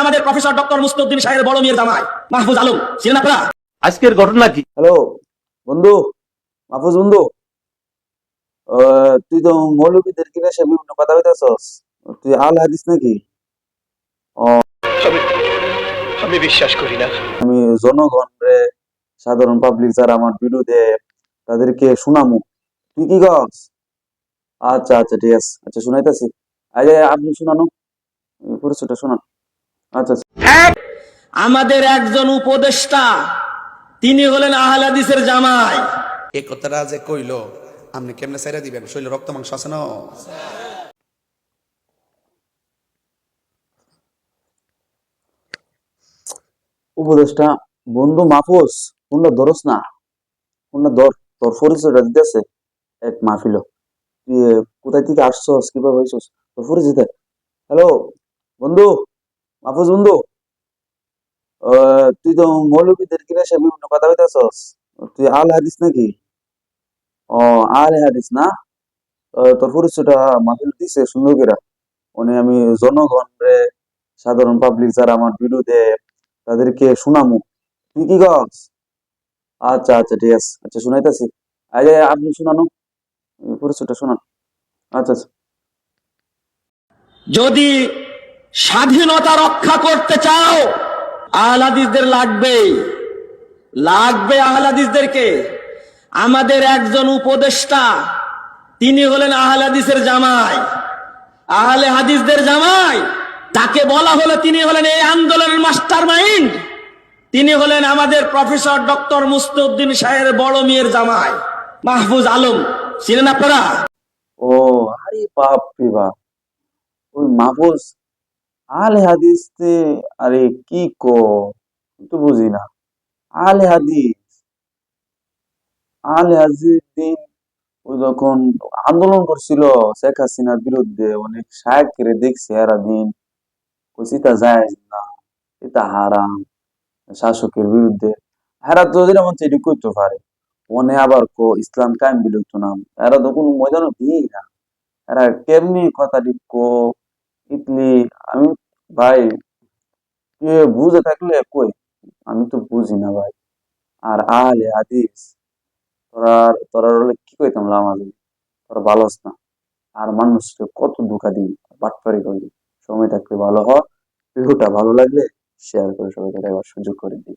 আমাদের professor doctor Mustauddin সাহেবের বড় মেয়ের জামাই মাহফুজ আলম, ছিলেন আপনারা? আজকের ঘটনা কি? হ্যালো বন্ধু, মাহফুজ বন্ধু, তুই তো মৌলবীদের কিনে সে বিভিন্ন কথা বলতেছস। তুই আল হাদিস নাকি? আমি বিশ্বাস করি না। আমি জনগণ রে, সাধারণ পাবলিক যারা আমার বিরুদ্ধে, তাদেরকে শুনামু। তুই কি কস? আচ্ছা আচ্ছা, ঠিক আছে, আচ্ছা শুনাইতেছি। আরে আপনি শুনানো, পরিচয়টা শোনান। আচ্ছা আচ্ছা। আমাদের একজন উপদেষ্টা, তিনি হলেন আহলে হাদিসের জামাই। এই কথাটা যে কইলো আপনি কেমনে ছাইরা দিবেন? শরীরে রক্ত মাংস আছে না? উপদেশটা বন্ধু মাহফুজ, কোনটা ধরস না, কোনটা ধর, তোর পরিচয়টা দিতেছে এক মাহফিল। তুই কোথায় থেকে আসছস, কিভাবে হয়েছস, তোর পরিচিত। হ্যালো বন্ধু, মাহফুজ বন্ধু, তুই তো মৌলবীদের কিনে সে বিভিন্ন কথা বলতেছস। তুই আল হাদিস নাকি? ও, আল হাদিস না? তোর পরিচয়টা মাহফিল দিছে সুন্দর করে। মানে আমি জনগণ রে, সাধারণ পাবলিক যারা আমার বিরুদ্ধে, তাদেরকে শুনামু। তুই কি কস? আচ্ছা আচ্ছা, ঠিক আছে, আচ্ছা শুনাইতেছি। আরে আপনি শুনানো, পরিচয়টা শোনান। আচ্ছা আচ্ছা। যদি স্বাধীনতা রক্ষা করতে চাও, আহলে হাদিসদের লাগবেই, লাগবে আহলে হাদিসদেরকে। আমাদের একজন উপদেষ্টা, তিনি হলেন আহলে হাদিসের জামাই, আহলে হাদিসদের জামাই। তাকে বলা হলো, তিনি হলেন এই আন্দোলনের মাস্টার মাইন্ড। তিনি হলেন আমাদের প্রফেসর ডক্টর মুস্তাউদ্দিন সাহেবের বড় মেয়ের জামাই মাহফুজ আলম, ছিলেন আপনারা? ও, আরে বাপ রে বাপ, ওই মাহফুজ আলে হাদিস তে? আরে কি কো, আমি তো বুঝি না। আলে হাদিস, আলে হাদিস দিন ওই যখন আন্দোলন করছিল শেখ হাসিনার বিরুদ্ধে, অনেক শায়েকরে দেখছে এরা দিন, কইছি তা যায় না, এটা হারাম, শাসকের বিরুদ্ধে। এরা তো যেমন এটি করতে পারে, মনে আবার কো ইসলাম কায়েম বিলুপ্ত নাম, এরা তো কোনো ময়দানও দিই না। এরা কেমনি কথাটি কো ইতলি, আমি ভাই, কে বুঝে থাকলে কই, আমি তো বুঝি না ভাই। আর আহলে হাদিস, তোরা তোরা হলে কি কইতাম লামাজি, তোরা ভালো না। আর মানুষকে কত ধোঁকা দিই, বাটপারি করি। সময় থাকলে ভালো হ, ভিডিওটা ভালো লাগলে শেয়ার করে সবাইকে দেখার সুযোগ করে দিই।